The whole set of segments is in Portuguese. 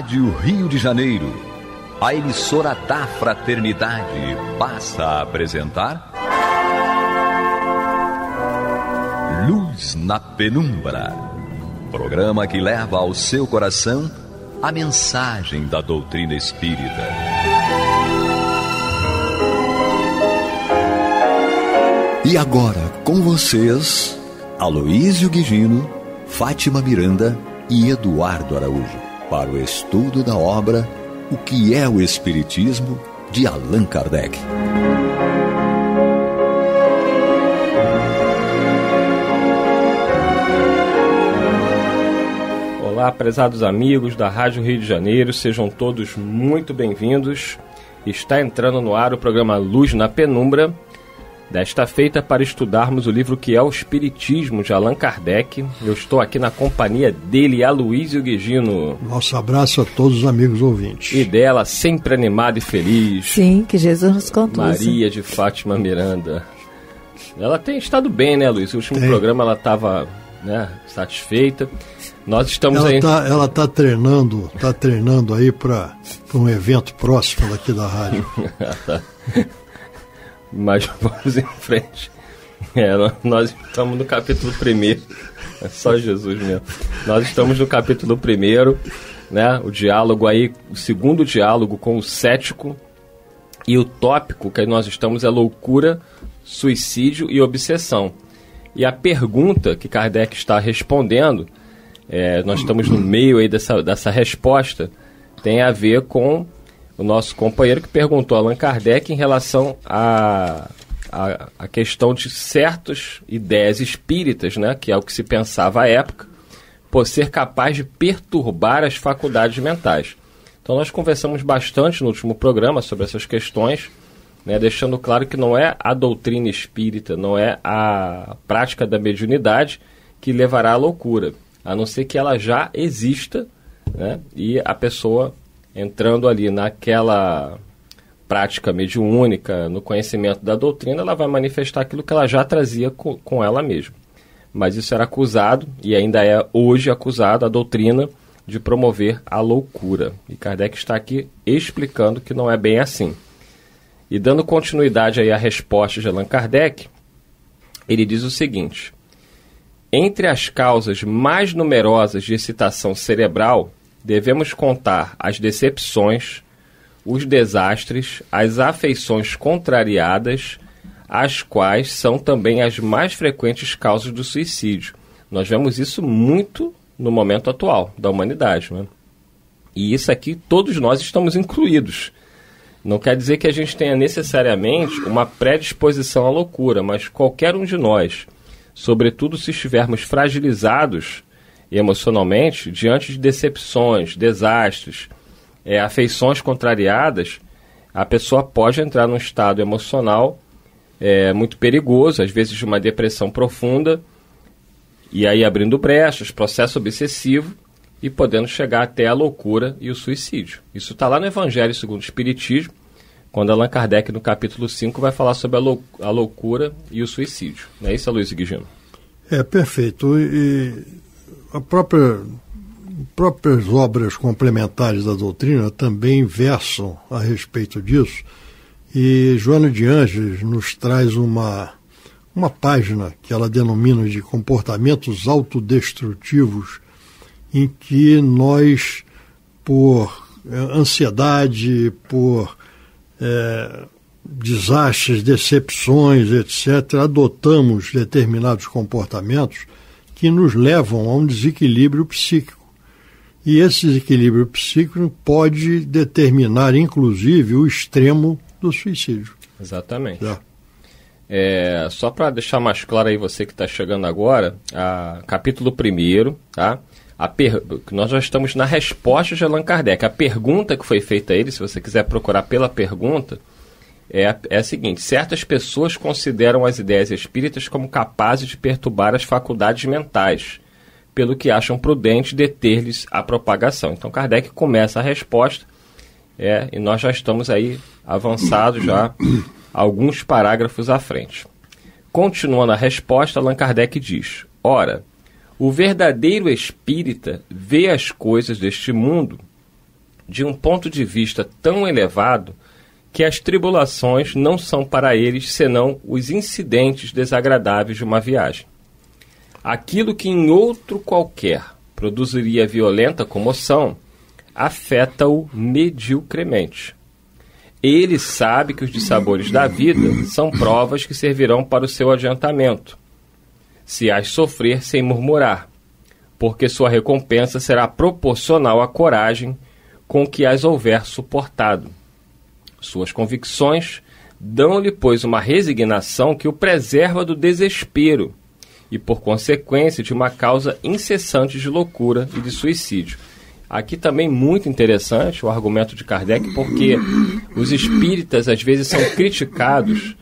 Rádio Rio de Janeiro, a emissora da Fraternidade, passa a apresentar Luz na Penumbra, programa que leva ao seu coração a mensagem da doutrina espírita. E agora, com vocês, Aloísio Guigino, Fátima Miranda e Eduardo Araújo, para o estudo da obra O que é o Espiritismo, de Allan Kardec. Olá, prezados amigos da Rádio Rio de Janeiro, sejam todos muito bem-vindos. Está entrando no ar o programa Luz na Penumbra, desta feita para estudarmos o livro Que é o Espiritismo, de Allan Kardec. Eu estou aqui na companhia dele, Aloísio Guigino. Nosso abraço a todos os amigos ouvintes. E dela, sempre animada e feliz. Sim, que Jesus nos conduza. Maria de Fátima Miranda. Ela tem estado bem, né, Luiz? O último programa ela estava, satisfeita. Nós estamos ela está treinando aí para um evento próximo daqui da rádio. Tá. Mas vamos em frente. Nós estamos no capítulo 1. É só Jesus mesmo. Nós estamos no capítulo 1, né? O diálogo aí, o segundo diálogo com o cético. E o tópico que nós estamos é loucura, suicídio e obsessão. E a pergunta que Kardec está respondendo, nós estamos no meio aí dessa resposta, tem a ver com o nosso companheiro que perguntou a Allan Kardec em relação à questão de certas ideias espíritas, né, que é o que se pensava à época, por ser capaz de perturbar as faculdades mentais. Então nós conversamos bastante no último programa sobre essas questões, né, deixando claro que não é a doutrina espírita, não é a prática da mediunidade que levará à loucura, a não ser que ela já exista, né, e a pessoa entrando ali naquela prática mediúnica, no conhecimento da doutrina, ela vai manifestar aquilo que ela já trazia com ela mesma. Mas isso era acusado, e ainda é hoje acusado, a doutrina de promover a loucura. E Kardec está aqui explicando que não é bem assim. E dando continuidade aí à resposta de Allan Kardec, ele diz o seguinte: entre as causas mais numerosas de excitação cerebral, devemos contar as decepções, os desastres, as afeições contrariadas, as quais são também as mais frequentes causas do suicídio. Nós vemos isso muito no momento atual da humanidade, né? E isso aqui todos nós estamos incluídos. Não quer dizer que a gente tenha necessariamente uma predisposição à loucura, mas qualquer um de nós, sobretudo se estivermos fragilizados emocionalmente, diante de decepções, desastres, afeições contrariadas, a pessoa pode entrar num estado emocional muito perigoso, às vezes de uma depressão profunda, e aí abrindo brechas, processo obsessivo, e podendo chegar até a loucura e o suicídio. Isso está lá no Evangelho segundo o Espiritismo, quando Allan Kardec, no capítulo 5, vai falar sobre a loucura e o suicídio. Não é isso, Aloísio Guigino? Perfeito. E as próprias obras complementares da doutrina também versam a respeito disso, e Joana de Ângeles nos traz uma página que ela denomina de comportamentos autodestrutivos, em que nós, por ansiedade, por desastres, decepções, etc., adotamos determinados comportamentos que nos levam a um desequilíbrio psíquico. E esse desequilíbrio psíquico pode determinar, inclusive, o extremo do suicídio. Exatamente. Só para deixar mais claro aí, você que está chegando agora, capítulo 1, tá? Nós já estamos na resposta de Allan Kardec. A pergunta que foi feita a ele, se você quiser procurar pela pergunta, é a seguinte: certas pessoas consideram as ideias espíritas como capazes de perturbar as faculdades mentais, pelo que acham prudente deter-lhes a propagação. Então Kardec começa a resposta, e nós já estamos aí avançados já alguns parágrafos à frente. Continuando a resposta, Allan Kardec diz: ora, o verdadeiro espírita vê as coisas deste mundo de um ponto de vista tão elevado que as tribulações não são para eles senão os incidentes desagradáveis de uma viagem. Aquilo que em outro qualquer produziria violenta comoção, afeta-o mediocremente. Ele sabe que os dissabores da vida são provas que servirão para o seu adiantamento, se as sofrer sem murmurar, porque sua recompensa será proporcional à coragem com que as houver suportado. Suas convicções dão-lhe, pois, uma resignação que o preserva do desespero e, por consequência, de uma causa incessante de loucura e de suicídio. Aqui também muito interessante o argumento de Kardec, porque os espíritas às vezes são criticados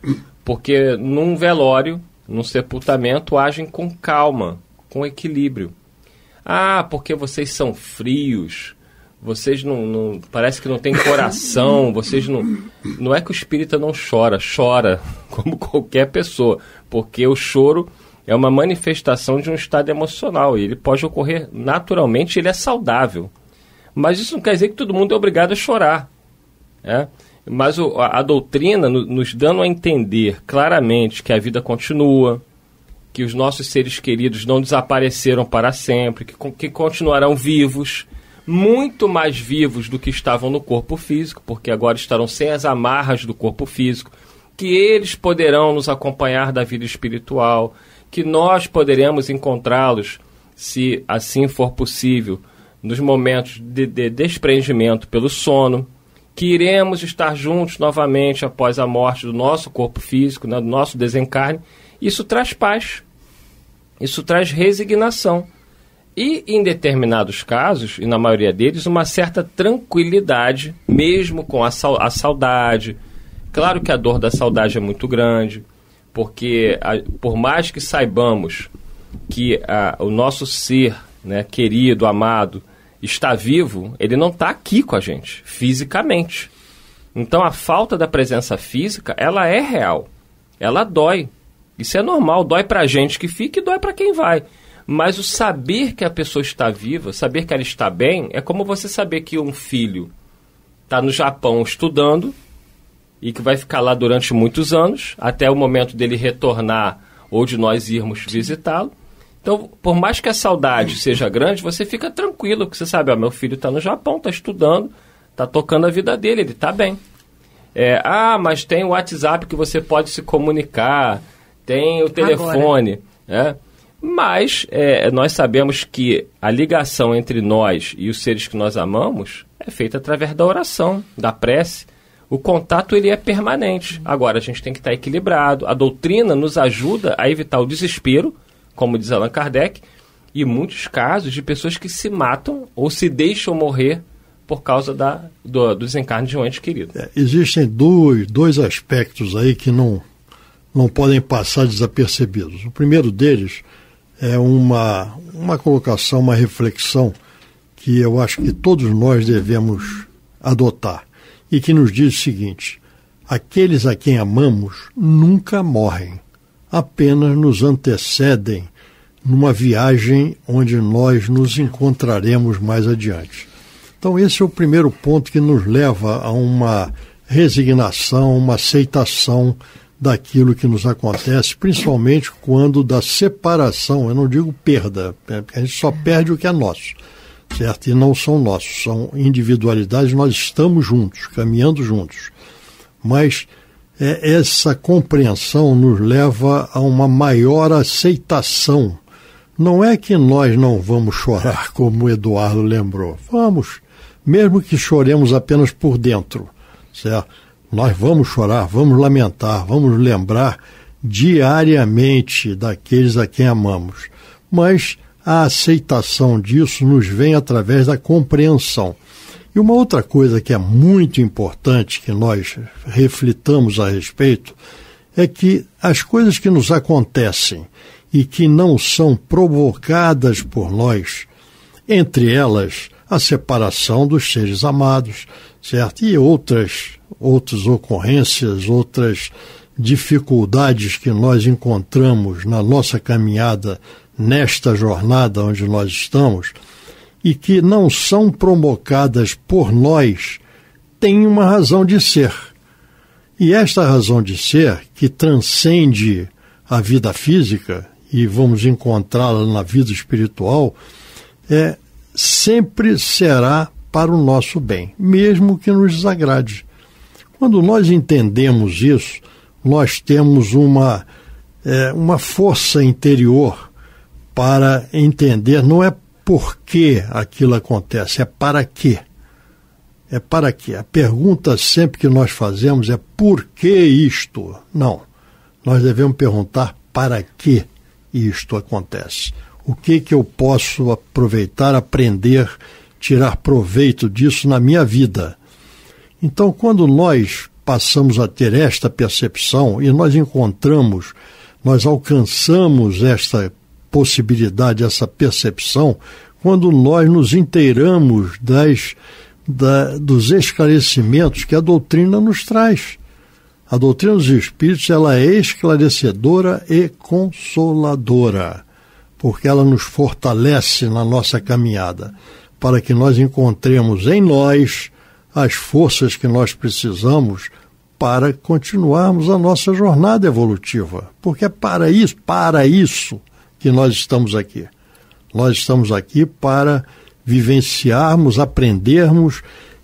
porque num velório, num sepultamento, agem com calma, com equilíbrio. Ah, porque vocês são frios, vocês não parece que não tem coração, vocês não... Não é que o espírita não chora, chora como qualquer pessoa, porque o choro é uma manifestação de um estado emocional e ele pode ocorrer naturalmente, ele é saudável. Mas isso não quer dizer que todo mundo é obrigado a chorar. Mas a doutrina nos dando a entender claramente que a vida continua, que os nossos seres queridos não desapareceram para sempre, que continuarão vivos, muito mais vivos do que estavam no corpo físico, porque agora estarão sem as amarras do corpo físico, que eles poderão nos acompanhar da vida espiritual, que nós poderemos encontrá-los, se assim for possível, nos momentos de desprendimento pelo sono, que iremos estar juntos novamente após a morte do nosso corpo físico, né, do nosso desencarne. Isso traz paz, isso traz resignação. E, em determinados casos, e na maioria deles, uma certa tranquilidade, mesmo com a saudade. Claro que a dor da saudade é muito grande, porque por mais que saibamos que o nosso ser, né, querido, amado, está vivo, ele não está aqui com a gente, fisicamente. Então a falta da presença física, ela é real, ela dói. Isso é normal, dói para a gente que fica e dói para quem vai. Mas o saber que a pessoa está viva, saber que ela está bem, é como você saber que um filho está no Japão estudando e que vai ficar lá durante muitos anos, até o momento dele retornar ou de nós irmos visitá-lo. Então, por mais que a saudade seja grande, você fica tranquilo, porque você sabe, meu filho está no Japão, está estudando, está tocando a vida dele, ele está bem. Mas tem o WhatsApp que você pode se comunicar, tem o telefone. Mas nós sabemos que a ligação entre nós e os seres que nós amamos é feita através da oração, da prece. O contato ele é permanente. Agora, a gente tem que estar equilibrado. A doutrina nos ajuda a evitar o desespero, como diz Allan Kardec, e muitos casos de pessoas que se matam ou se deixam morrer por causa do desencarne de um ente querido. Existem dois aspectos aí que não podem passar desapercebidos. O primeiro deles é uma colocação, uma reflexão que eu acho que todos nós devemos adotar e que nos diz o seguinte: aqueles a quem amamos nunca morrem, apenas nos antecedem numa viagem onde nós nos encontraremos mais adiante. Então esse é o primeiro ponto que nos leva a uma resignação, uma aceitação daquilo que nos acontece, principalmente quando da separação, eu não digo perda, porque a gente só perde o que é nosso, certo? E não são nossos, são individualidades, nós estamos juntos, caminhando juntos. Mas essa compreensão nos leva a uma maior aceitação. Não é que nós não vamos chorar, como o Eduardo lembrou. Vamos, mesmo que choremos apenas por dentro, certo? Nós vamos chorar, vamos lamentar, vamos lembrar diariamente daqueles a quem amamos. Mas a aceitação disso nos vem através da compreensão. E uma outra coisa que é muito importante que nós reflitamos a respeito é que as coisas que nos acontecem e que não são provocadas por nós, entre elas a separação dos seres amados, certo? E outras ocorrências, outras dificuldades que nós encontramos na nossa caminhada nesta jornada onde nós estamos, e que não são provocadas por nós, têm uma razão de ser. E esta razão de ser, que transcende a vida física, e vamos encontrá-la na vida espiritual, sempre será para o nosso bem, mesmo que nos desagrade. Quando nós entendemos isso, nós temos uma força interior para entender, não é por que aquilo acontece, é para quê. É para quê? A pergunta sempre que nós fazemos é por que isto? Não. Nós devemos perguntar para que isto acontece. O que eu posso aproveitar, aprender, tirar proveito disso na minha vida? Então, quando nós passamos a ter esta percepção e nós alcançamos esta possibilidade, essa percepção, quando nós nos inteiramos dos esclarecimentos que a doutrina nos traz. A doutrina dos Espíritos, ela é esclarecedora e consoladora, porque ela nos fortalece na nossa caminhada, para que nós encontremos em nós as forças que nós precisamos para continuarmos a nossa jornada evolutiva. Porque é para isso que nós estamos aqui. Nós estamos aqui para vivenciarmos, aprendermos,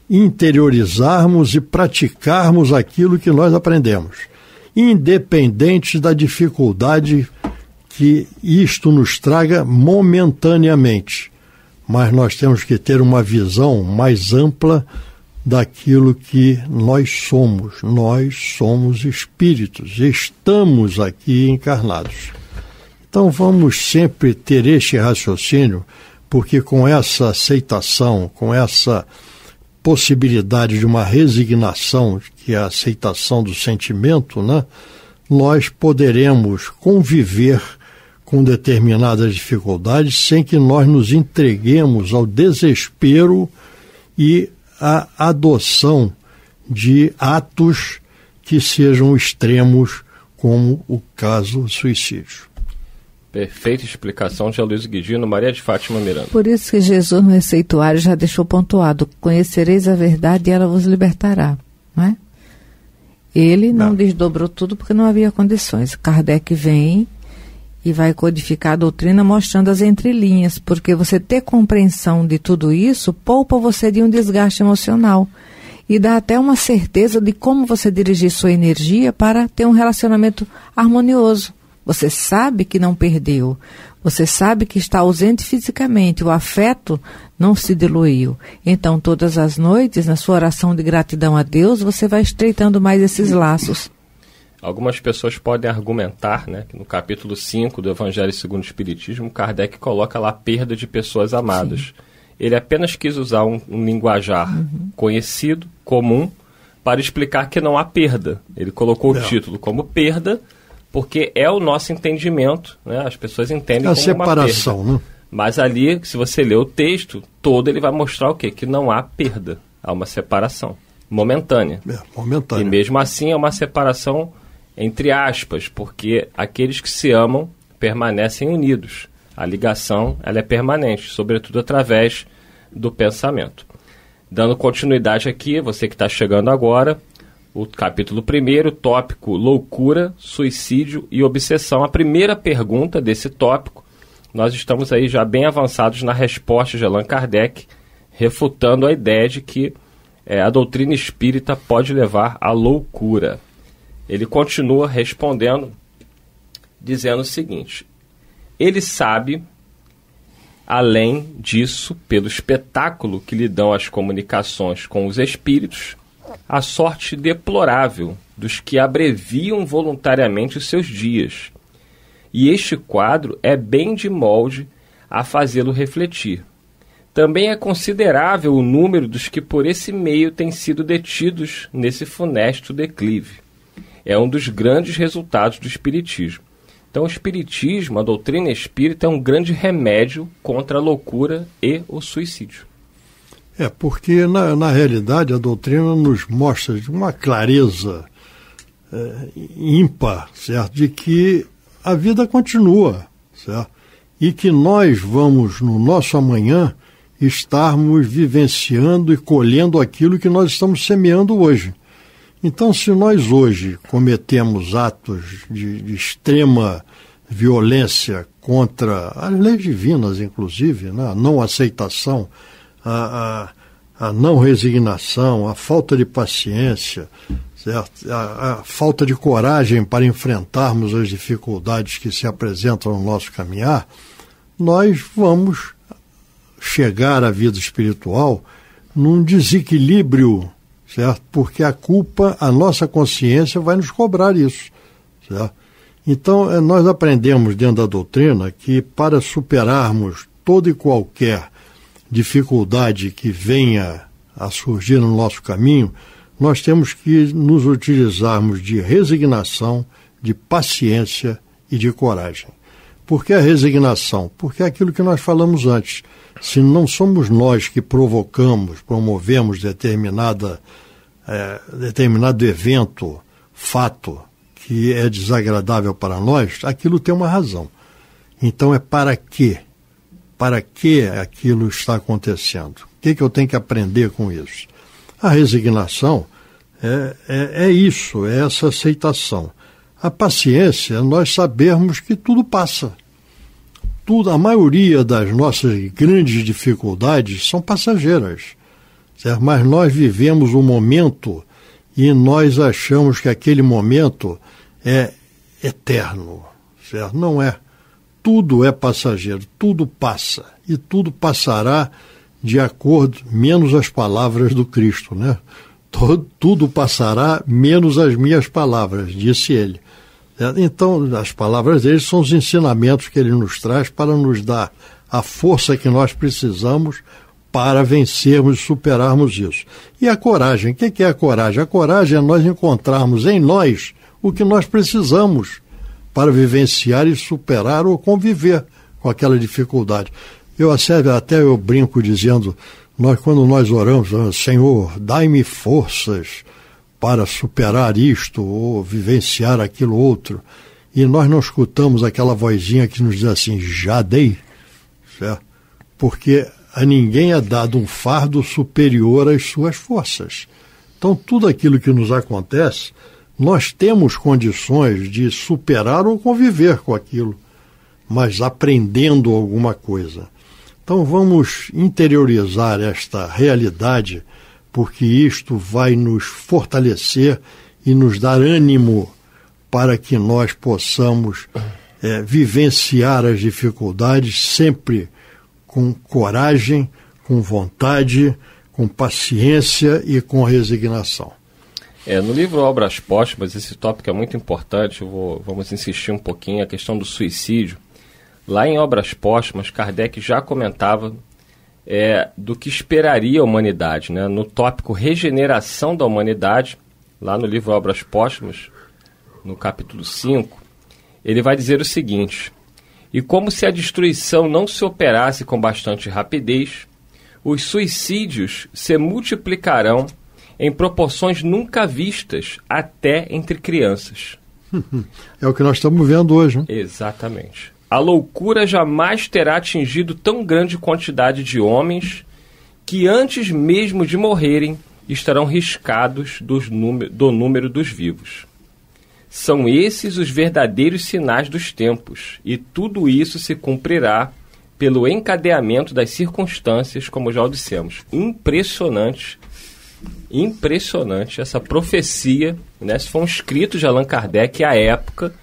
interiorizarmos e praticarmos aquilo que nós aprendemos, independente da dificuldade que isto nos traga momentaneamente. Mas nós temos que ter uma visão mais ampla daquilo que nós somos. Nós somos espíritos, estamos aqui encarnados. Então vamos sempre ter este raciocínio, porque com essa aceitação, com essa possibilidade de uma resignação, que é a aceitação do sentimento, né, nós poderemos conviver com determinadas dificuldades sem que nós nos entreguemos ao desespero e à adoção de atos que sejam extremos, como o caso do suicídio. Perfeita explicação de Aloysio Guigino. Maria de Fátima Miranda. Por isso que Jesus no receituário já deixou pontuado: conhecereis a verdade e ela vos libertará. Não é? Ele não desdobrou tudo porque não havia condições. Kardec vem e vai codificar a doutrina mostrando as entrelinhas, porque você ter compreensão de tudo isso poupa você de um desgaste emocional e dá até uma certeza de como você dirigir sua energia para ter um relacionamento harmonioso. Você sabe que não perdeu, você sabe que está ausente fisicamente, o afeto não se diluiu. Então, todas as noites, na sua oração de gratidão a Deus, você vai estreitando mais esses laços. Algumas pessoas podem argumentar, né, que no capítulo 5 do Evangelho segundo o Espiritismo, Kardec coloca lá a perda de pessoas amadas. Sim. Ele apenas quis usar um linguajar conhecido, comum, para explicar que não há perda. Ele colocou o título como perda, porque é o nosso entendimento, né? As pessoas entendem como separação, uma perda. Né? Mas ali, se você ler o texto todo, ele vai mostrar o quê? Que não há perda, há uma separação momentânea. Momentânea. E mesmo assim é uma separação entre aspas, porque aqueles que se amam permanecem unidos. A ligação, ela é permanente, sobretudo através do pensamento. Dando continuidade aqui, você que está chegando agora, o capítulo 1, tópico loucura, suicídio e obsessão. A primeira pergunta desse tópico, nós estamos aí já bem avançados na resposta de Allan Kardec, refutando a ideia de que a doutrina espírita pode levar à loucura. Ele continua respondendo, dizendo o seguinte: ele sabe, além disso, pelo espetáculo que lhe dão as comunicações com os espíritos, a sorte deplorável dos que abreviam voluntariamente os seus dias. E este quadro é bem de molde a fazê-lo refletir. Também é considerável o número dos que por esse meio têm sido detidos nesse funesto declive. É um dos grandes resultados do espiritismo. Então, o espiritismo, a doutrina espírita, é um grande remédio contra a loucura e o suicídio. Porque, na realidade, a doutrina nos mostra de uma clareza ímpar, certo? De que a vida continua, certo? E que nós vamos, no nosso amanhã, estarmos vivenciando e colhendo aquilo que nós estamos semeando hoje. Então, se nós hoje cometemos atos de extrema violência contra as leis divinas, inclusive, né? A não aceitação, a não resignação, a falta de paciência, certo? A falta de coragem para enfrentarmos as dificuldades que se apresentam no nosso caminhar, nós vamos chegar à vida espiritual num desequilíbrio, certo? Porque a nossa consciência vai nos cobrar isso, certo? Então, nós aprendemos dentro da doutrina que para superarmos toda e qualquer dificuldade que venha a surgir no nosso caminho, nós temos que nos utilizarmos de resignação, de paciência e de coragem. Por que a resignação? Porque é aquilo que nós falamos antes. Se não somos nós que promovemos determinado evento, fato, que é desagradável para nós, aquilo tem uma razão. Então é para quê? Para que aquilo está acontecendo? O que eu tenho que aprender com isso? A resignação é isso, é essa aceitação. A paciência, nós sabermos que tudo passa. A maioria das nossas grandes dificuldades são passageiras, certo? Mas nós vivemos um momento e nós achamos que aquele momento é eterno, certo? Não é. Tudo é passageiro, tudo passa, e tudo passará de acordo, menos as palavras do Cristo, né? Tudo passará, menos as minhas palavras, disse ele. Então, as palavras dele são os ensinamentos que ele nos traz para nos dar a força que nós precisamos para vencermos e superarmos isso. E a coragem, o que é a coragem? A coragem é nós encontrarmos em nós o que nós precisamos para vivenciar e superar ou conviver com aquela dificuldade. Até eu brinco dizendo, quando nós oramos, Senhor, dai-me forças para superar isto ou vivenciar aquilo outro, e nós não escutamos aquela vozinha que nos diz assim, já dei, certo? Porque a ninguém é dado um fardo superior às suas forças. Então, tudo aquilo que nos acontece, nós temos condições de superar ou conviver com aquilo, mas aprendendo alguma coisa. Então vamos interiorizar esta realidade, porque isto vai nos fortalecer e nos dar ânimo para que nós possamos vivenciar as dificuldades sempre com coragem, com vontade, com paciência e com resignação. No livro Obras Póstumas, esse tópico é muito importante, vamos insistir um pouquinho, a questão do suicídio. Lá em Obras Póstumas, Kardec já comentava do que esperaria a humanidade, né? No tópico regeneração da humanidade, lá no livro Obras Póstumas, no capítulo 5, ele vai dizer o seguinte: e como se a destruição não se operasse com bastante rapidez, os suicídios se multiplicarão em proporções nunca vistas até entre crianças. É o que nós estamos vendo hoje, né? Exatamente. A loucura jamais terá atingido tão grande quantidade de homens que antes mesmo de morrerem estarão riscados do número dos vivos. São esses os verdadeiros sinais dos tempos, e tudo isso se cumprirá pelo encadeamento das circunstâncias, como já o dissemos. Impressionante essa profecia, né? Isso foi um escrito de Allan Kardec à época,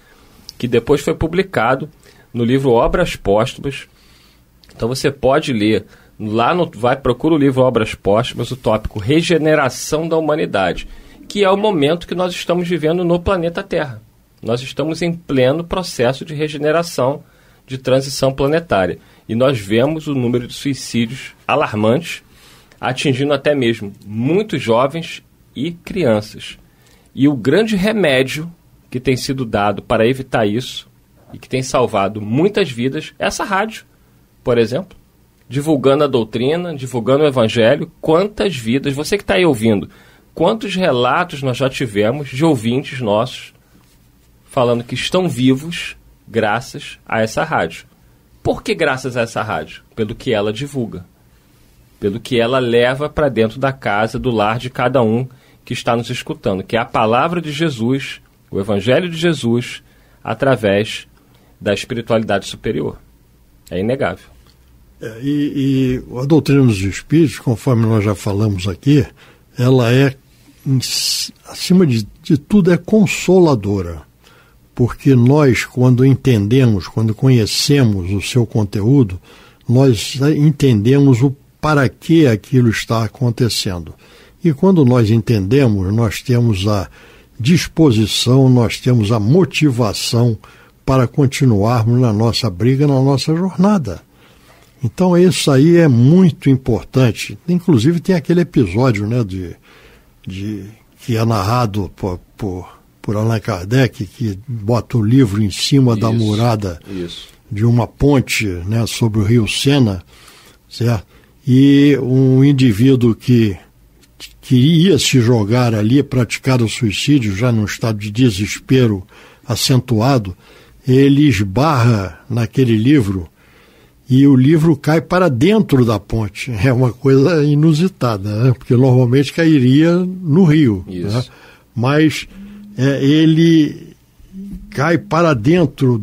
que depois foi publicado no livro Obras Póstumas. Então você pode ler, procura o livro Obras Póstumas, o tópico Regeneração da Humanidade, que é o momento que nós estamos vivendo no planeta Terra. Nós estamos em pleno processo de regeneração, de transição planetária. E nós vemos o número de suicídios alarmantes, atingindo até mesmo muitos jovens e crianças. E o grande remédio que tem sido dado para evitar isso, e que tem salvado muitas vidas, é essa rádio, por exemplo, divulgando a doutrina, divulgando o evangelho. Quantas vidas, você que está aí ouvindo, quantos relatos nós já tivemos de ouvintes nossos falando que estão vivos graças a essa rádio. Por que graças a essa rádio? Pelo que ela divulga. pelo que ela leva para dentro da casa, do lar de cada um que está nos escutando, que é a palavra de Jesus, o Evangelho de Jesus, através da espiritualidade superior. É inegável. E a doutrina dos Espíritos, conforme nós já falamos aqui, ela é, acima de tudo, é consoladora. Porque nós, quando entendemos, quando conhecemos o seu conteúdo, nós entendemos o para que aquilo está acontecendo. E quando nós entendemos, nós temos a disposição, nós temos a motivação para continuarmos na nossa briga, na nossa jornada. Então isso aí é muito importante. Inclusive tem aquele episódio, né, que é narrado por Allan Kardec, que bota o livro em cima da murada de uma ponte, né, sobre o rio Sena, certo? E um indivíduo que queria se jogar ali, praticar o suicídio, já num estado de desespero acentuado, ele esbarra naquele livro e o livro cai para dentro da ponte. É uma coisa inusitada, né? Porque normalmente cairia no rio. Né? Mas ele cai para dentro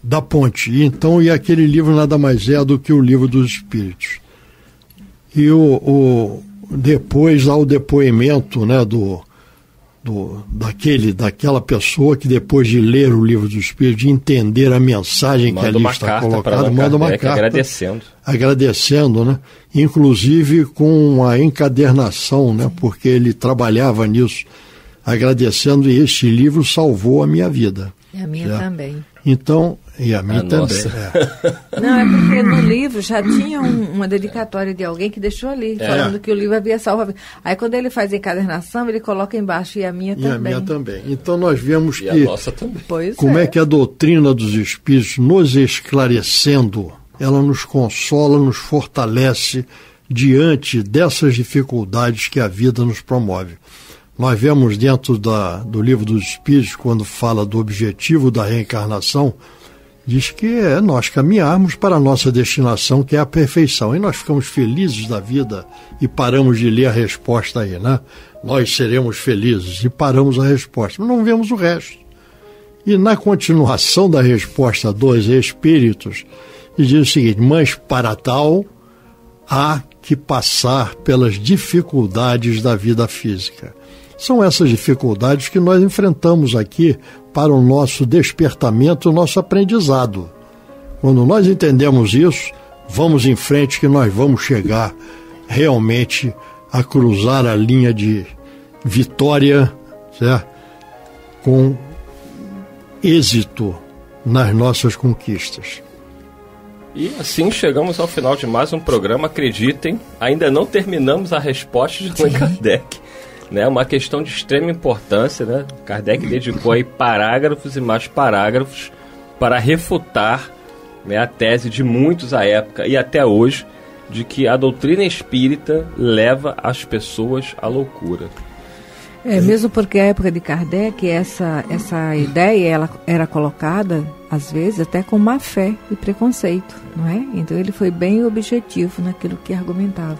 da ponte. E aquele livro nada mais é do que o Livro dos Espíritos. E depois há o depoimento, né, daquela pessoa que, depois de ler o Livro dos Espíritos, de entender a mensagem que ali está colocada, manda uma carta agradecendo, né? Inclusive com a encadernação, né? Porque ele trabalhava nisso, agradecendo, e este livro salvou a minha vida. E a minha também. Então, e a minha também. Não, é porque no livro já tinha uma dedicatória de alguém que deixou ali, falando que o livro havia salvo a vida. Aí quando ele faz a encadernação, ele coloca embaixo, e a minha também. E a minha também. Então nós vemos e a nossa também. Como é que a doutrina dos Espíritos, nos esclarecendo, ela nos consola, nos fortalece diante dessas dificuldades que a vida nos promove. Nós vemos dentro do Livro dos Espíritos, quando fala do objetivo da reencarnação, diz que é nós caminharmos para a nossa destinação, que é a perfeição. E nós ficamos felizes da vida e paramos de ler a resposta aí, né? Nós seremos felizes, e paramos a resposta, mas não vemos o resto. E na continuação da resposta dos Espíritos, diz o seguinte: mas para tal há que passar pelas dificuldades da vida física. São essas dificuldades que nós enfrentamos aqui para o nosso despertamento, o nosso aprendizado. Quando nós entendemos isso, vamos em frente, que nós vamos chegar realmente a cruzar a linha de vitória, certo? Com êxito nas nossas conquistas. E assim chegamos ao final de mais um programa. Acreditem, ainda não terminamos a resposta de Allan Kardec. Né, uma questão de extrema importância, né? Kardec dedicou aí parágrafos e mais parágrafos para refutar, né, a tese de muitos à época e até hoje, de que a doutrina espírita leva as pessoas à loucura. Mesmo porque a época de Kardec, essa ideia ela era colocada, às vezes, até com má fé e preconceito, não é? Então ele foi bem objetivo naquilo que argumentava.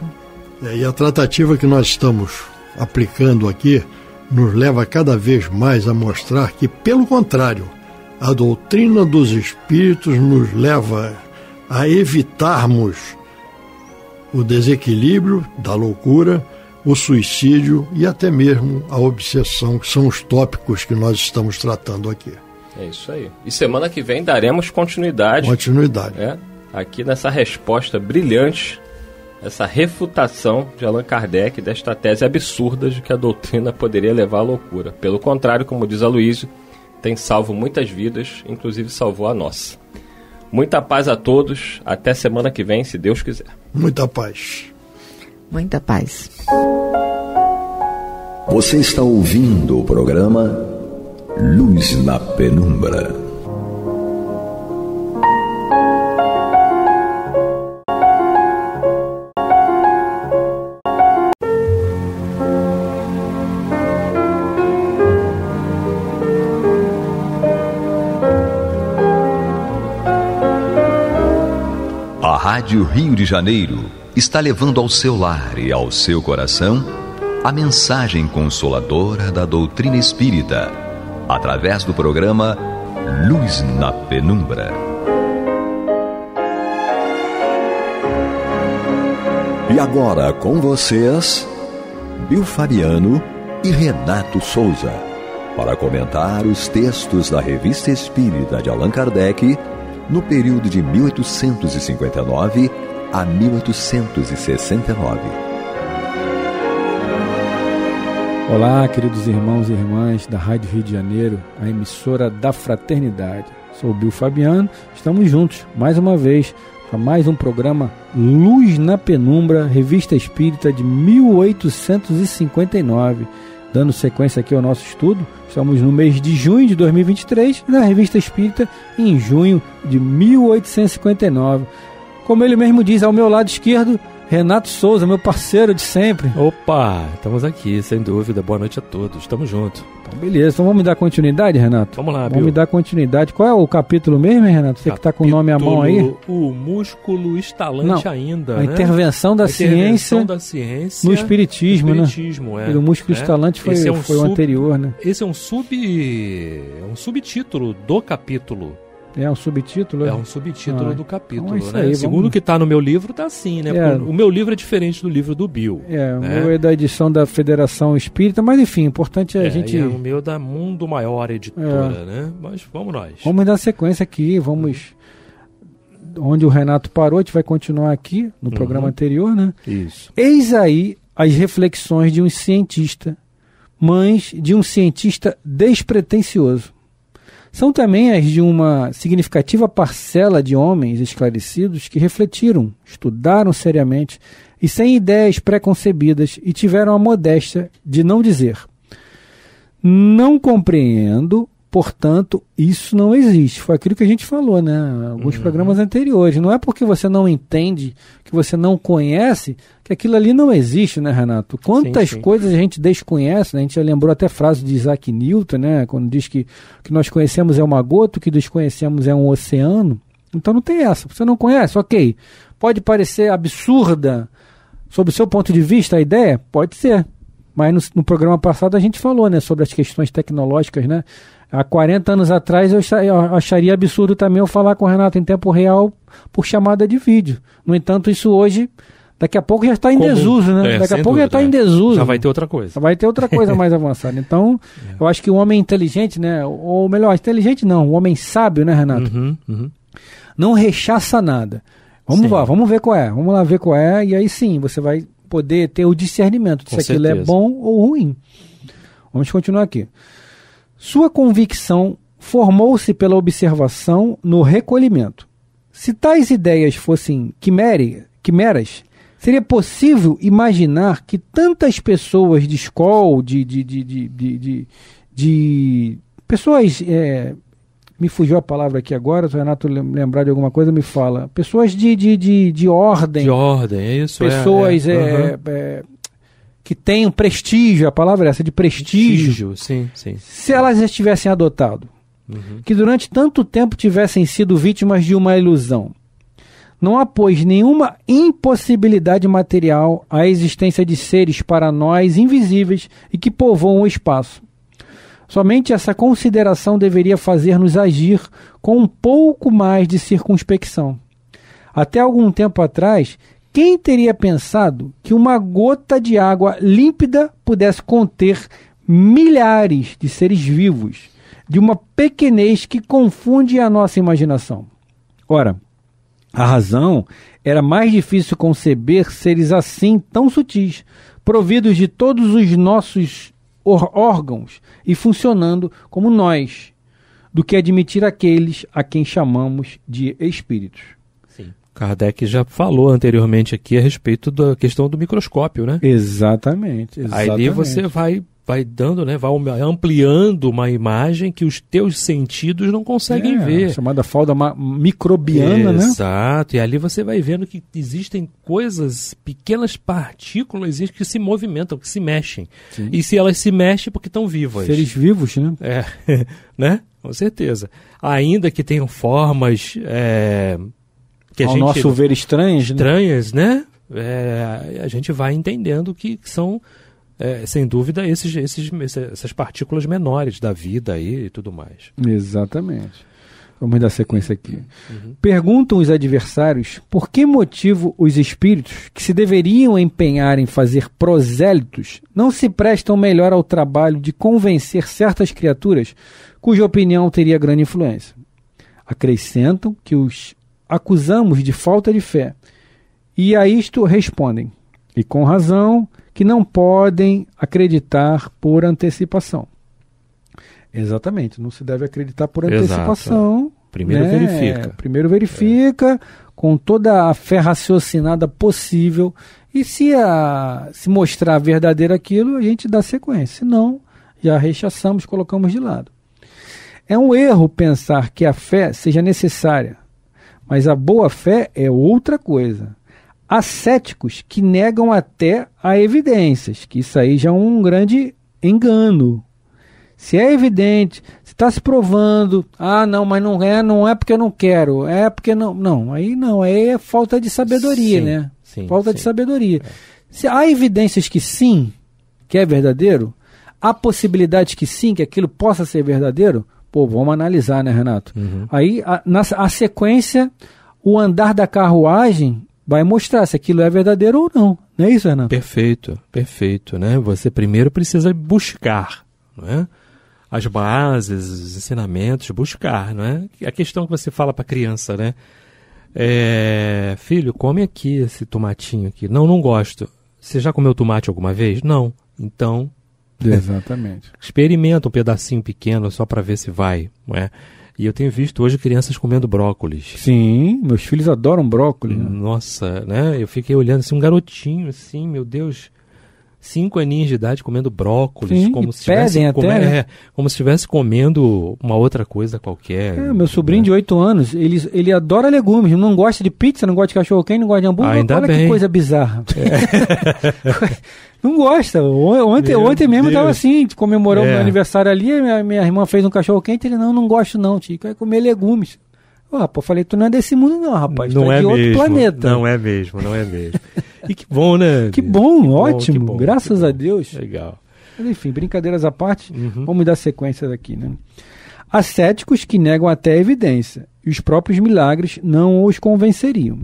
E a tratativa que nós estamos aplicando aqui nos leva cada vez mais a mostrar que, pelo contrário, a doutrina dos Espíritos nos leva a evitarmos o desequilíbrio da loucura, o suicídio e até mesmo a obsessão, que são os tópicos que nós estamos tratando aqui. É isso aí. E semana que vem daremos continuidade. Aqui nessa resposta brilhante, essa refutação de Allan Kardec desta tese absurda de que a doutrina poderia levar à loucura. Pelo contrário, como diz Aloysio, tem salvo muitas vidas, inclusive salvou a nossa. Muita paz a todos, até semana que vem, se Deus quiser. Muita paz. Muita paz. Você está ouvindo o programa Luz na Penumbra. Rádio Rio de Janeiro está levando ao seu lar e ao seu coração a mensagem consoladora da doutrina espírita, através do programa Luz na Penumbra. E agora com vocês, Bill Fabiano e Renato Souza, para comentar os textos da Revista Espírita de Allan Kardec no período de 1859 a 1869. Olá, queridos irmãos e irmãs da Rádio Rio de Janeiro, a emissora da Fraternidade. Sou o Bill Fabiano, estamos juntos mais uma vez para mais um programa Luz na Penumbra, Revista Espírita de 1859. Dando sequência aqui ao nosso estudo, estamos no mês de junho de 2023 e na Revista Espírita em junho de 1859. Como ele mesmo diz, ao meu lado esquerdo, Renato Souza, meu parceiro de sempre. Opa, estamos aqui, sem dúvida. Boa noite a todos, estamos juntos. Então, beleza, então vamos dar continuidade, Renato? Vamos lá, Vamos dar continuidade. Qual é o capítulo mesmo, hein, Renato? Você que está com o nome à mão aí? O músculo estalante ainda, a intervenção da ciência no espiritismo, né? E o músculo estalante foi o anterior, né? Esse é um subtítulo do capítulo. É um subtítulo? É um subtítulo do capítulo, então né? Aí, segundo o que está no meu livro, está assim, né? O meu livro é diferente do livro do Bill. O meu é da edição da Federação Espírita, mas enfim, o importante é a gente... o meu é da Mundo Maior Editora, né? Mas vamos nós. Vamos dar sequência aqui, vamos... Onde o Renato parou, a gente vai continuar aqui, no programa anterior, né? Isso. Eis aí as reflexões de um cientista, mas de um cientista despretensioso. São também as de uma significativa parcela de homens esclarecidos que refletiram, estudaram seriamente e sem ideias preconcebidas e tiveram a modéstia de não dizer: não compreendo, portanto, isso não existe. Foi aquilo que a gente falou, né? Alguns programas anteriores. Não é porque você não entende, que você não conhece, que aquilo ali não existe, né, Renato? Quantas coisas a gente desconhece, né? A gente já lembrou até a frase de Isaac Newton, né? Quando diz que o que nós conhecemos é uma gota, o que desconhecemos é um oceano. Então não tem essa. Você não conhece? Ok. Pode parecer absurda, sob o seu ponto de vista, a ideia? Pode ser. Mas no programa passado a gente falou, né, sobre as questões tecnológicas, né? Há 40 anos atrás eu acharia absurdo também eu falar com o Renato em tempo real por chamada de vídeo. No entanto, isso hoje, daqui a pouco já está em desuso, né? Daqui a pouco já está em desuso. Já vai ter outra coisa. Vai ter outra coisa mais avançada. Então, eu acho que o homem inteligente, né? Ou melhor, inteligente não, o homem sábio, né, Renato? Não rechaça nada. Vamos lá, vamos ver qual é. Vamos lá ver qual é, e aí sim, você vai poder ter o discernimento se aquilo é bom ou ruim. Vamos continuar aqui. Sua convicção formou-se pela observação no recolhimento. Se tais ideias fossem quimeras, seria possível imaginar que tantas pessoas de escola, de pessoas, me fugiu a palavra aqui agora, se o Renato lembrar de alguma coisa, me fala. Pessoas de ordem. De ordem, é isso. Pessoas que têm um prestígio, a palavra é essa, de prestígio. Sim. Se elas já tivessem adotado, que durante tanto tempo tivessem sido vítimas de uma ilusão, não há, pois, nenhuma impossibilidade material à existência de seres para nós invisíveis e que povoam o espaço. Somente essa consideração deveria fazer-nos agir com um pouco mais de circunspecção. Até algum tempo atrás, quem teria pensado que uma gota de água límpida pudesse conter milhares de seres vivos, de uma pequenez que confunde a nossa imaginação? Ora, a razão era mais difícil conceber seres assim tão sutis, providos de todos os nossos órgãos e funcionando como nós, do que admitir aqueles a quem chamamos de espíritos. Kardec já falou anteriormente aqui a respeito da questão do microscópio, né? Exatamente. Aí você vai dando, né? Vai ampliando uma imagem que os teus sentidos não conseguem ver. Chamada falda microbiana, né? Exato. E ali você vai vendo que existem coisas, pequenas partículas que se movimentam, que se mexem. Sim. E se elas se mexem, porque estão vivas. Seres vivos, né? Né? Com certeza. Ainda que tenham formas que ao nosso ver estranhas, né? A gente vai entendendo que são, sem dúvida, essas partículas menores da vida aí e tudo mais. Exatamente. Vamos dar sequência aqui. Perguntam os adversários por que motivo os espíritos, que se deveriam empenhar em fazer prosélitos, não se prestam melhor ao trabalho de convencer certas criaturas cuja opinião teria grande influência. Acrescentam que os acusamos de falta de fé, e a isto respondem, e com razão, que não podem acreditar por antecipação. Exatamente, não se deve acreditar por antecipação. Primeiro verifica. Primeiro verifica, com toda a fé raciocinada possível, e se mostrar verdadeiro aquilo, a gente dá sequência. Se não, já rechaçamos, colocamos de lado. É um erro pensar que a fé seja necessária, mas a boa fé é outra coisa. Há céticos que negam até a evidências, que isso aí já é um grande engano. Se é evidente, se está se provando, não, mas não é porque eu não quero, é porque não. Não, aí é falta de sabedoria, sim, né? Sim, falta de sabedoria. Se há evidências que sim, que é verdadeiro, há possibilidades que sim, que aquilo possa ser verdadeiro, vamos analisar, né, Renato? Aí, a sequência, o andar da carruagem vai mostrar se aquilo é verdadeiro ou não. Não é isso, Renato? Perfeito, né? Você primeiro precisa buscar, não é? As bases, os ensinamentos, buscar, não é? A questão que você fala para a criança, né? Filho, come aqui esse tomatinho aqui. Não gosto. Você já comeu tomate alguma vez? Não. Então, exatamente. Experimenta um pedacinho pequeno só para ver se vai, não é? E eu tenho visto hoje crianças comendo brócolis. Sim, meus filhos adoram brócolis. Né? Nossa, né? Eu fiquei olhando assim, um garotinho assim, meu Deus, 5 aninhos de idade comendo brócolis. Sim, como se estivesse né? como se estivesse comendo uma outra coisa qualquer. Meu sobrinho de 8 anos, ele adora legumes, não gosta de pizza, não gosta de cachorro-quente, não gosta de hambúrguer. Ainda olha bem. Que coisa bizarra. Não gosta. Ontem mesmo estava assim, comemorou o meu aniversário ali, minha irmã fez um cachorro-quente, ele não gosto não, tio, quer comer legumes. Eu falei, tu não é desse mundo não, rapaz, tu é de outro planeta. Não é mesmo. E que bom, né? Que bom, ótimo, que bom, graças a Deus. Legal. Mas enfim, brincadeiras à parte, vamos dar sequências aqui, né? Há céticos que negam até a evidência, e os próprios milagres não os convenceriam.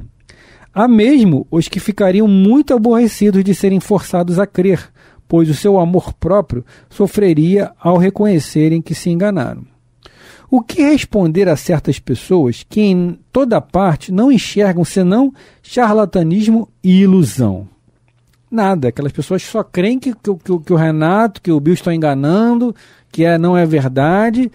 Há mesmo os que ficariam muito aborrecidos de serem forçados a crer, pois o seu amor próprio sofreria ao reconhecerem que se enganaram. O que responder a certas pessoas que em toda parte não enxergam senão charlatanismo e ilusão? Nada, aquelas pessoas só creem que o Renato, que o Bill estão enganando, que não é verdade.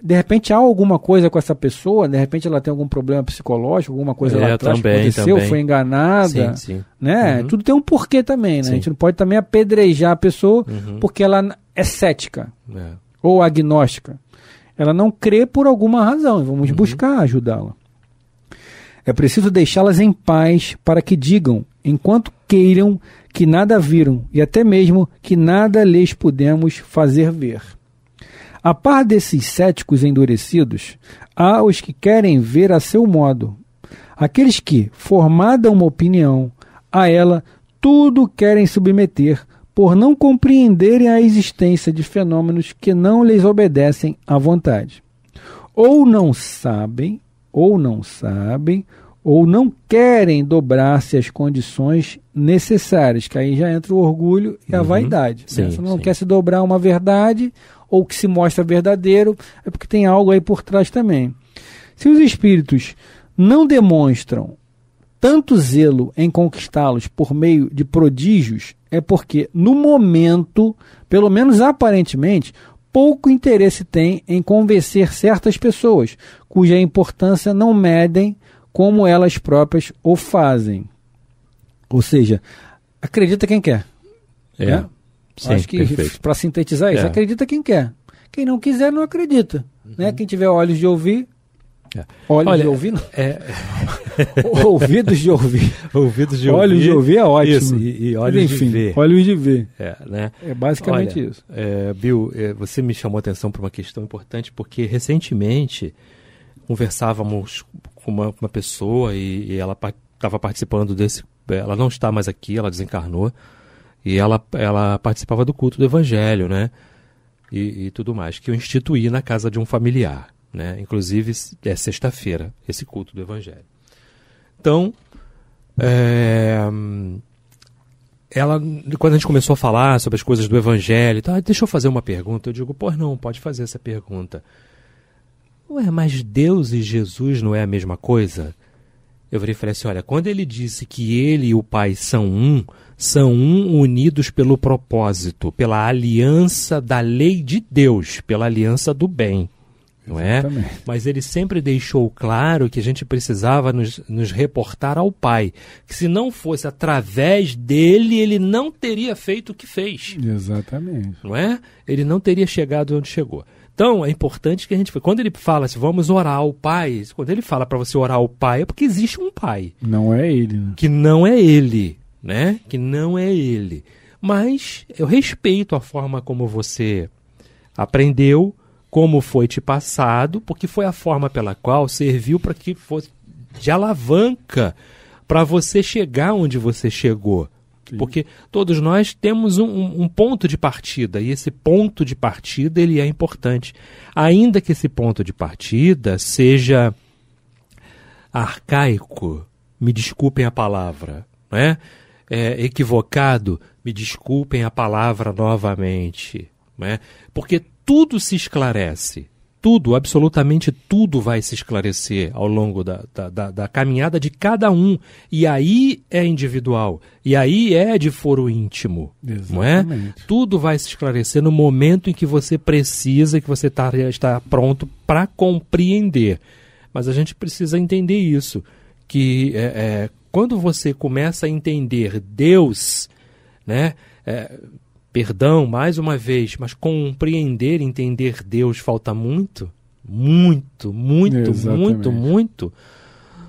De repente há alguma coisa com essa pessoa, de repente ela tem algum problema psicológico, alguma coisa lá atrás que aconteceu, foi enganada. Sim. Né? Tudo tem um porquê também, né? Sim. A gente não pode também apedrejar a pessoa porque ela é cética ou agnóstica. Ela não crê por alguma razão, vamos buscar ajudá-la. É preciso deixá-las em paz para que digam, enquanto queiram, que nada viram e até mesmo que nada lhes pudemos fazer ver. A par desses céticos endurecidos, há os que querem ver a seu modo. Aqueles que, formada uma opinião, a ela tudo querem submeter, por não compreenderem a existência de fenômenos que não lhes obedecem à vontade. Ou não sabem, ou não querem dobrar-se às condições necessárias, que aí já entra o orgulho e a vaidade. Né? Se não quer se dobrar a uma verdade, ou que se mostra verdadeiro, é porque tem algo aí por trás também. Se os espíritos não demonstram tanto zelo em conquistá-los por meio de prodígios, é porque, no momento, pelo menos aparentemente, pouco interesse tem em convencer certas pessoas, cuja importância não medem como elas próprias o fazem. Ou seja, acredita quem quer. Né? Sim, acho que, para sintetizar isso, acredita quem quer. Quem não quiser, não acredita. Né? Quem tiver olhos de ouvir, olhos de ouvir, não. Ouvidos de ouvir. Ouvidos de olhos de ouvir é ótimo. Isso, e olhos de ver. Olhos de ver. Né? É basicamente isso. Bill, você me chamou a atenção para uma questão importante, porque recentemente conversávamos com uma pessoa e ela estava participando desse... Ela não está mais aqui, ela desencarnou. E ela participava do culto do Evangelho, né? E tudo mais, que eu instituí na casa de um familiar, né? Inclusive, é sexta-feira, esse culto do Evangelho. Então, quando a gente começou a falar sobre as coisas do Evangelho, tá, deixa eu fazer uma pergunta. Eu digo, não, pode fazer essa pergunta. Ué, mas Deus e Jesus não é a mesma coisa? Eu virei e falei assim, olha, quando ele disse que ele e o Pai são um unidos pelo propósito, pela aliança da lei de Deus, pela aliança do bem, não é? Exatamente. Mas ele sempre deixou claro que a gente precisava nos reportar ao Pai, que se não fosse através dele, ele não teria feito o que fez. Exatamente. Não é? Ele não teria chegado onde chegou. Então, é importante que a gente... Quando ele fala assim, vamos orar ao Pai, quando ele fala para você orar ao Pai, é porque existe um Pai. Não é ele, né? Que não é ele, né? Que não é ele. Mas eu respeito a forma como você aprendeu, como foi te passado, porque foi a forma pela qual serviu para que fosse de alavanca para você chegar onde você chegou. Sim. Porque todos nós temos um ponto de partida, e esse ponto de partida ele é importante. Ainda que esse ponto de partida seja arcaico, me desculpem a palavra, né? Equivocado, me desculpem a palavra novamente, né? Porque tudo se esclarece. Tudo, absolutamente tudo vai se esclarecer ao longo da caminhada de cada um. E aí é individual. E aí é de foro íntimo. Exatamente. Não é? Tudo vai se esclarecer no momento em que você precisa, que você está pronto para compreender. Mas a gente precisa entender isso. Que quando você começa a entender Deus, né? Perdão, mais uma vez, mas compreender, entender Deus falta muito,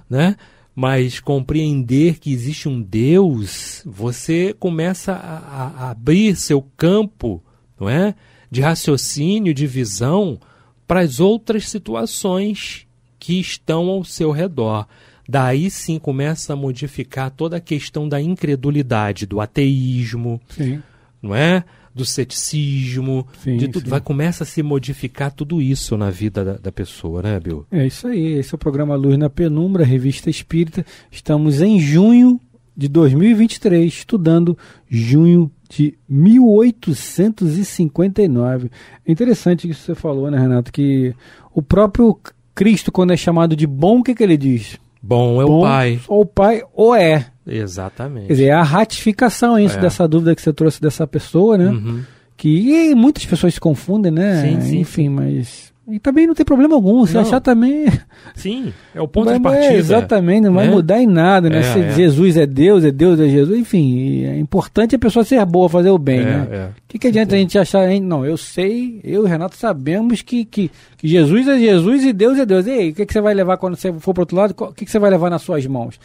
né? Mas compreender que existe um Deus, você começa a abrir seu campo, não é? De raciocínio, de visão, para as outras situações que estão ao seu redor. Daí sim começa a modificar toda a questão da incredulidade, do ateísmo, sim, não é? Do ceticismo, sim, de tudo. Começa a se modificar tudo isso na vida da pessoa, né, Bill? É isso aí. Esse é o programa Luz na Penumbra, Revista Espírita. Estamos em junho de 2023, estudando junho de 1859. É interessante isso que você falou, né, Renato? Que o próprio Cristo, quando é chamado de bom, o que ele diz? Bom é o Pai. Ou o Pai ou é. Exatamente. Quer dizer, é a ratificação dessa dúvida que você trouxe dessa pessoa, né? Uhum. Que muitas pessoas se confundem, né? Sim, enfim, mas... E também não tem problema algum. Se achar também... Sim, é o ponto de partida. Exatamente, não vai mudar em nada, né? Se Jesus é Deus é Jesus. Enfim, é importante a pessoa ser boa, fazer o bem, né? O que adianta a gente achar... Não, eu sei, eu e o Renato sabemos que Jesus é Jesus e Deus é Deus. E aí, o que você vai levar quando você for para o outro lado? O que você vai levar nas suas mãos?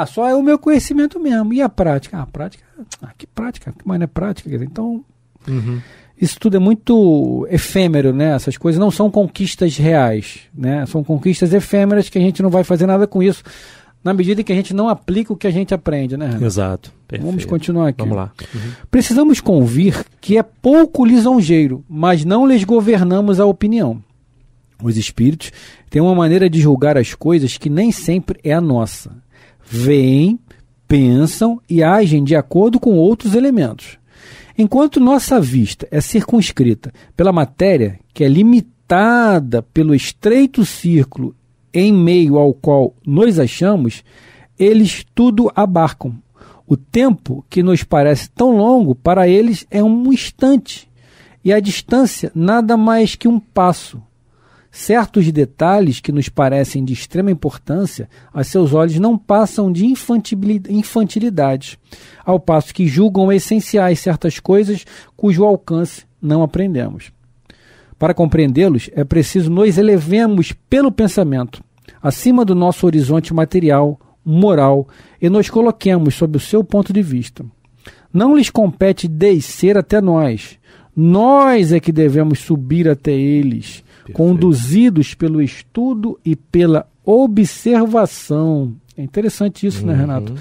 Só é o meu conhecimento mesmo. E a prática? Que prática? Mas não é prática. Então... Uhum. Isso tudo é muito efêmero, né? Essas coisas não são conquistas reais, né? São conquistas efêmeras que a gente não vai fazer nada com isso na medida que a gente não aplica o que a gente aprende, né, Renato? Exato. Perfeito. Vamos continuar aqui. Vamos lá. Uhum. Precisamos convir que é pouco lisonjeiro, mas não lhes governamos a opinião. Os espíritos têm uma maneira de julgar as coisas que nem sempre é a nossa. Veem, pensam e agem de acordo com outros elementos. Enquanto nossa vista é circunscrita pela matéria, que é limitada pelo estreito círculo em meio ao qual nos achamos, eles tudo abarcam. O tempo que nos parece tão longo, para eles é um instante, e a distância nada mais que um passo. Certos detalhes que nos parecem de extrema importância, a seus olhos não passam de infantilidade, ao passo que julgam essenciais certas coisas cujo alcance não aprendemos. Para compreendê-los, é preciso nos elevemos pelo pensamento, acima do nosso horizonte material, moral, e nos coloquemos sob o seu ponto de vista. Não lhes compete descer até nós. Nós é que devemos subir até eles, conduzidos pelo estudo e pela observação. É interessante isso, né, Renato?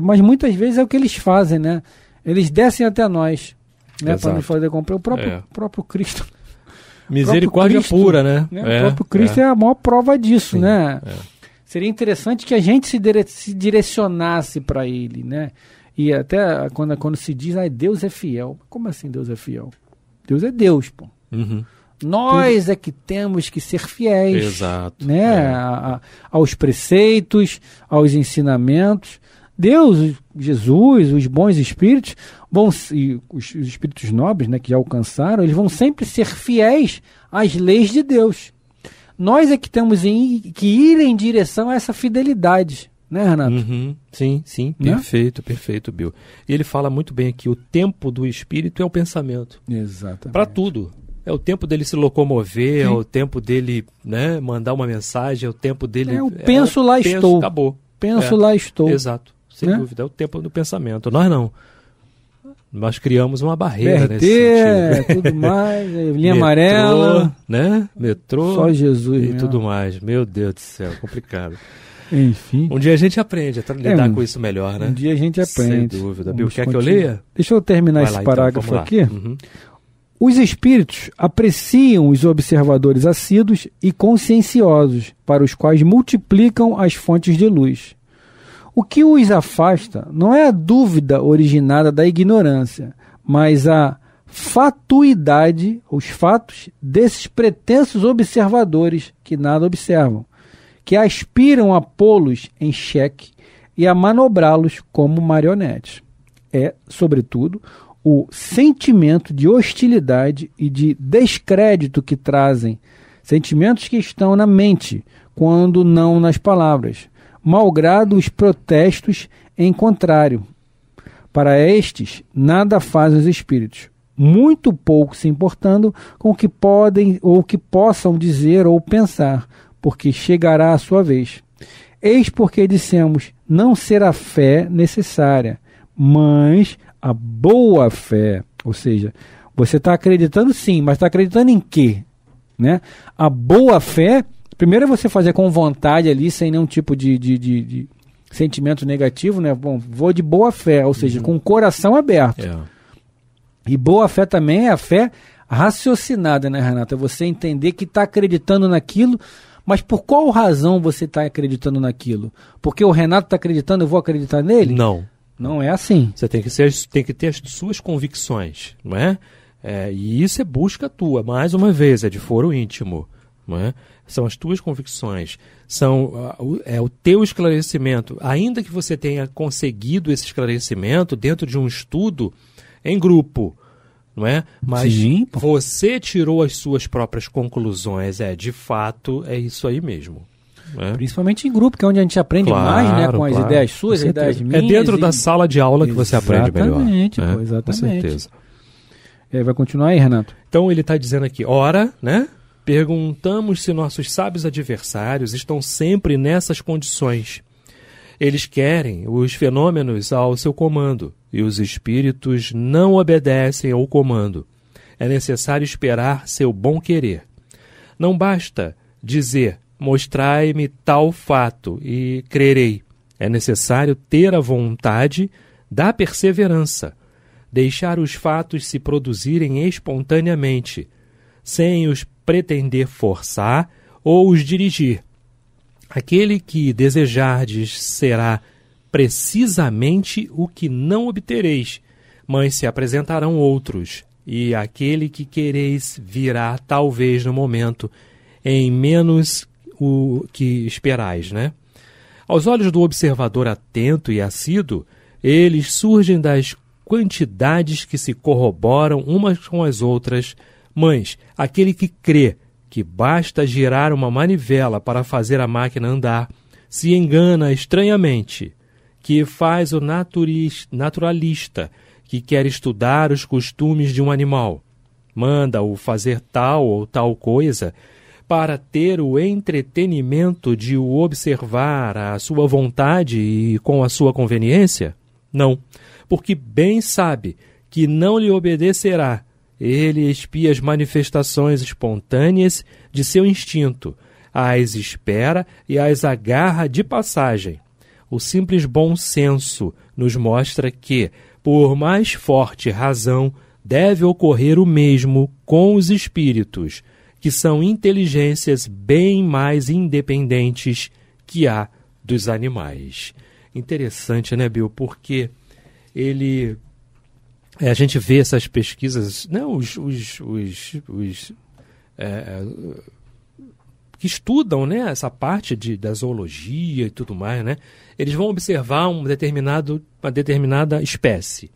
Mas muitas vezes é o que eles fazem, né? Eles descem até nós, né, para nos fazer comprar. O próprio Cristo. Misericórdia Cristo, pura, né? O próprio Cristo é a maior prova disso, né? Seria interessante que a gente se direcionasse para ele, né? E até quando se diz, Deus é fiel. Como assim Deus é fiel? Deus é Deus, pô. Nós é que temos que ser fiéis. Exato. Né? Aos preceitos, aos ensinamentos. Deus, Jesus, os bons espíritos, e os espíritos nobres, né, que já alcançaram, eles vão sempre ser fiéis às leis de Deus. Nós é que temos que ir em direção a essa fidelidade, né, Renato? Sim, Né? Perfeito, Bill. E ele fala muito bem aqui, o tempo do espírito é o pensamento. Exatamente. Para tudo. É o tempo dele se locomover, é o tempo dele, né, mandar uma mensagem, é o tempo dele... Estou. Acabou. Lá estou. Exato, sem Né? dúvida, é o tempo do pensamento. Nós não. Nós criamos uma barreira BRT, nesse sentido. tudo mais, linha Metrô, amarela. né? Metrô. Só Jesus e mesmo. tudo mais. Meu Deus do céu, complicado. Enfim. Um dia a gente aprende a lidar com isso melhor, né? Um dia a gente aprende. Sem dúvida. Bill, quer que eu leia? Deixa eu terminar Vai esse lá, parágrafo então, aqui. vamos lá. Os espíritos apreciam os observadores assíduos e conscienciosos, para os quais multiplicam as fontes de luz. O que os afasta não é a dúvida originada da ignorância, mas a fatuidade, os fatos desses pretensos observadores que nada observam, que aspiram a pô-los em xeque e a manobrá-los como marionetes. É, sobretudo, o sentimento de hostilidade e de descrédito que trazem, sentimentos que estão na mente, quando não nas palavras, malgrado os protestos em contrário. Para estes, nada fazem os espíritos, muito pouco se importando com o que podem ou o que possam dizer ou pensar, porque chegará a sua vez. Eis porque dissemos não ser a fé necessária, mas a boa fé. Ou seja, você está acreditando sim, mas está acreditando em quê? Né? A boa fé, primeiro é você fazer com vontade ali, sem nenhum tipo de sentimento negativo, né? Bom, vou de boa fé, ou seja, com o coração aberto. E boa fé também é a fé raciocinada, né, Renata? É você entender que está acreditando naquilo, mas por qual razão você está acreditando naquilo? Porque o Renato está acreditando, eu vou acreditar nele? Não. Não é assim. Você tem que ter as suas convicções, não é? E isso é busca tua, mais uma vez, é de foro íntimo, não é? São as tuas convicções, é o teu esclarecimento. Ainda que você tenha conseguido esse esclarecimento dentro de um estudo em grupo, não é? Mas sim, você tirou as suas próprias conclusões, de fato, é isso aí mesmo. Principalmente em grupo, que é onde a gente aprende mais, né? Com as ideias suas, as ideias minhas. É dentro da sala de aula que você aprende melhor. Exatamente. Com certeza. Vai continuar aí, Renato? Então ele está dizendo aqui, ora, né? Perguntamos se nossos sábios adversários estão sempre nessas condições. Eles querem os fenômenos ao seu comando, e os espíritos não obedecem ao comando. É necessário esperar seu bom querer. Não basta dizer, mostrai-me tal fato e crerei. É necessário ter a vontade da perseverança, deixar os fatos se produzirem espontaneamente, sem os pretender forçar ou os dirigir. Aquele que desejardes será precisamente o que não obtereis, mas se apresentarão outros, e aquele que quereis virá talvez no momento, em menos o que esperais, né? Aos olhos do observador atento e assíduo, eles surgem das quantidades que se corroboram umas com as outras, mas aquele que crê que basta girar uma manivela para fazer a máquina andar, se engana estranhamente, que faz o naturalista que quer estudar os costumes de um animal, manda-o fazer tal ou tal coisa, para ter o entretenimento de o observar à sua vontade e com a sua conveniência? Não, porque bem sabe que não lhe obedecerá. Ele espia as manifestações espontâneas de seu instinto, as espera e as agarra de passagem. O simples bom senso nos mostra que, por mais forte razão, deve ocorrer o mesmo com os espíritos, que são inteligências bem mais independentes que a dos animais. Interessante, né, Bill? Porque a gente vê essas pesquisas, né, que estudam, né, essa parte da zoologia e tudo mais, né, eles vão observar uma determinada espécie.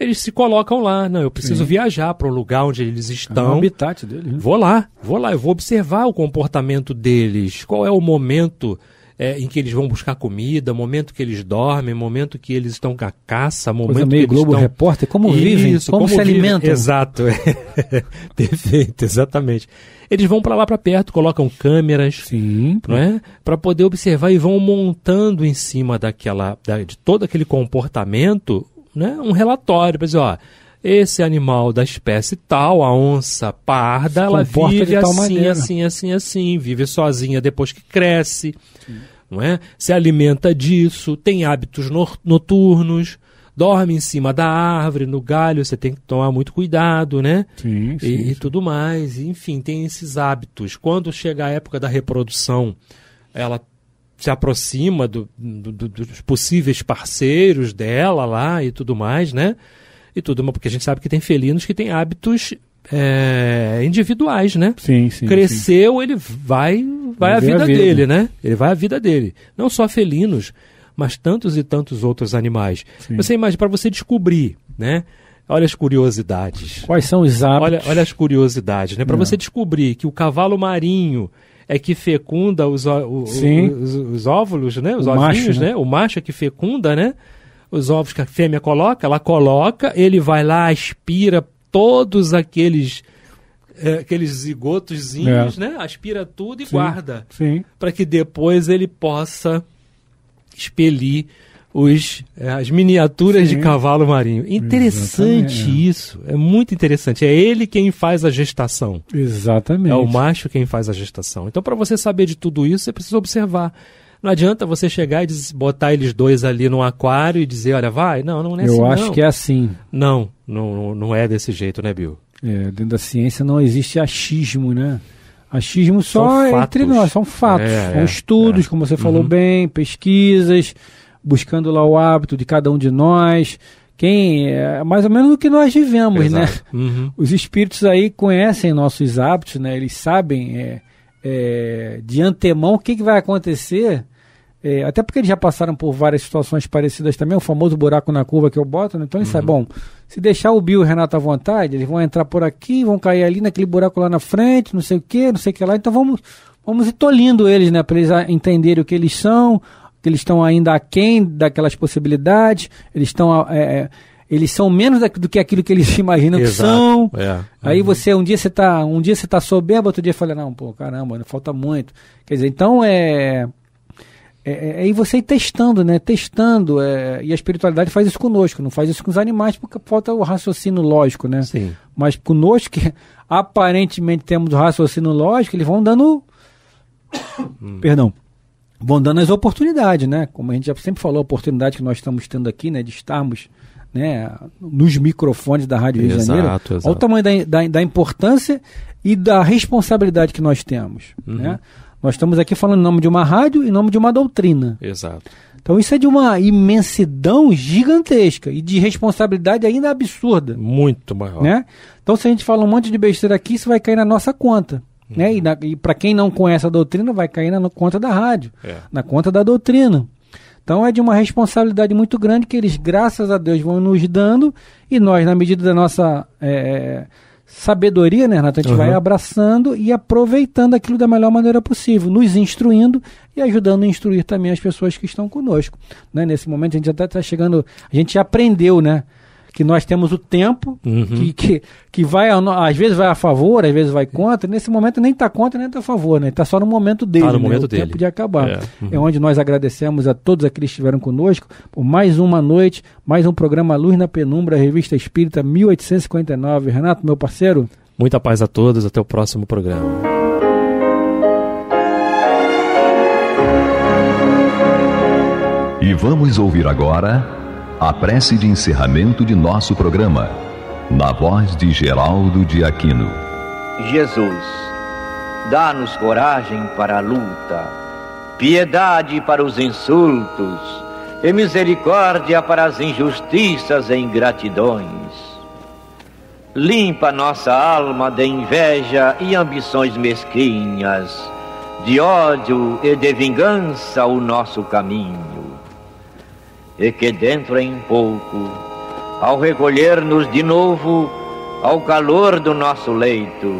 Eles se colocam lá, não, eu preciso viajar para o lugar onde eles estão. É o habitat deles, né? Vou lá, eu vou observar o comportamento deles, qual é o momento em que eles vão buscar comida, momento que eles dormem, momento que eles estão com a caça, momento Coisa que meio eles Globo estão... Repórter, como vivem, como se alimentam. Exato, perfeito, exatamente. Eles vão para lá para perto, colocam câmeras, não é? Para poder observar e vão montando em cima de todo aquele comportamento, né? Um relatório, para dizer, ó, esse animal da espécie tal, a onça parda, ela vive assim, vive sozinha depois que cresce, não é? Se alimenta disso, tem hábitos noturnos, dorme em cima da árvore, no galho, você tem que tomar muito cuidado, né? E tudo mais, enfim, tem esses hábitos. Quando chega a época da reprodução, ela se aproxima dos possíveis parceiros dela lá e tudo mais, né? E tudo, porque a gente sabe que tem felinos que têm hábitos individuais, né? Cresceu, ele vai a vida dele, né? Ele vai a vida dele. Não só felinos, mas tantos e tantos outros animais. Você imagina, para você descobrir, né? Olha as curiosidades. Quais são os hábitos? Olha as curiosidades, né? Para você descobrir que o cavalo marinho é que fecunda os óvulos, né? Os ovinhos, né? O macho é que fecunda, né? Os ovos que a fêmea coloca, ele vai lá, aspira todos aqueles zigotozinhos, né? Aspira tudo e guarda. Para que depois ele possa expelir as miniaturas de cavalo marinho. Interessante isso, é muito interessante. É ele quem faz a gestação. Exatamente. É o macho quem faz a gestação. Então, para você saber de tudo isso, você precisa observar. Não adianta você chegar e botar eles dois ali no aquário e dizer, olha, vai. Não é assim. Eu acho que é assim. Não é desse jeito, né, Bill? Dentro da ciência não existe achismo, né? Achismo só entre nós, são fatos, são estudos, como você falou bem, pesquisas, buscando lá o hábito de cada um de nós, mais ou menos o que nós vivemos, né? Os espíritos aí conhecem nossos hábitos, né? Eles sabem de antemão o que vai acontecer, até porque eles já passaram por várias situações parecidas também, o famoso buraco na curva que eu boto, né? Então eles sabem, bom, se deixar o Bill e o Renato à vontade, eles vão entrar por aqui, vão cair ali naquele buraco lá na frente, não sei o que lá, então vamos ir tolhindo eles, né? Para eles entenderem o que eles são, que eles estão ainda aquém daquelas possibilidades, eles são menos do que aquilo que eles imaginam que são. Aí um dia você tá soberbo, outro dia fala, não, pô, caramba, falta muito. Quer dizer, então e você ir testando, né? E a espiritualidade faz isso conosco, não faz isso com os animais, porque falta o raciocínio lógico, né? Sim. Mas conosco, que aparentemente temos o raciocínio lógico, eles vão dando vão dando as oportunidades, né? Como a gente já sempre falou, a oportunidade que nós estamos tendo aqui, né? De estarmos, né, nos microfones da Rádio Rio de Janeiro. Olha o tamanho da importância e da responsabilidade que nós temos, né? Nós estamos aqui falando em nome de uma rádio e em nome de uma doutrina. Exato. Então isso é de uma imensidão gigantesca e de responsabilidade ainda absurda. Muito maior. Né? Então se a gente fala um monte de besteira aqui, isso vai cair na nossa conta. Né? E para quem não conhece a doutrina, vai cair na conta da rádio, na conta da doutrina. Então é de uma responsabilidade muito grande que eles, graças a Deus, vão nos dando e nós, na medida da nossa sabedoria, né, Renato? A gente vai abraçando e aproveitando aquilo da melhor maneira possível, nos instruindo e ajudando a instruir também as pessoas que estão conosco. Né? Nesse momento a gente até está chegando, a gente já aprendeu, né? Que nós temos o tempo, que vai, às vezes vai a favor, às vezes vai contra. Nesse momento nem está contra, nem está a favor, né? Está só no momento dele, o tempo de acabar. É onde nós agradecemos a todos aqueles que estiveram conosco por mais uma noite, mais um programa Luz na Penumbra, Revista Espírita 1859. Renato, meu parceiro. Muita paz a todos, até o próximo programa. E vamos ouvir agora a prece de encerramento de nosso programa, na voz de Geraldo de Aquino. Jesus, dá-nos coragem para a luta, piedade para os insultos e misericórdia para as injustiças e ingratidões. Limpa nossa alma de inveja e ambições mesquinhas, de ódio e de vingança o nosso caminho. E que dentro em pouco, ao recolher-nos de novo ao calor do nosso leito,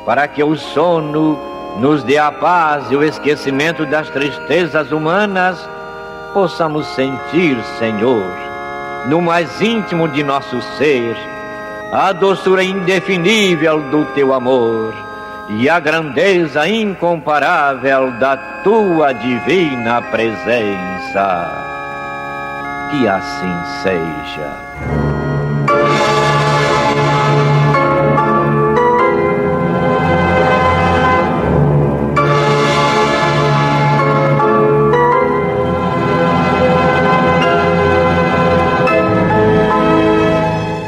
para que o sono nos dê a paz e o esquecimento das tristezas humanas, possamos sentir, Senhor, no mais íntimo de nosso ser, a doçura indefinível do Teu amor e a grandeza incomparável da Tua divina presença. Que assim seja.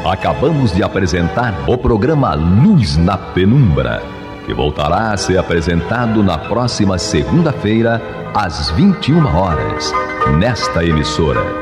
Acabamos de apresentar o programa Luz na Penumbra, que voltará a ser apresentado na próxima segunda-feira, às 21 horas, nesta emissora.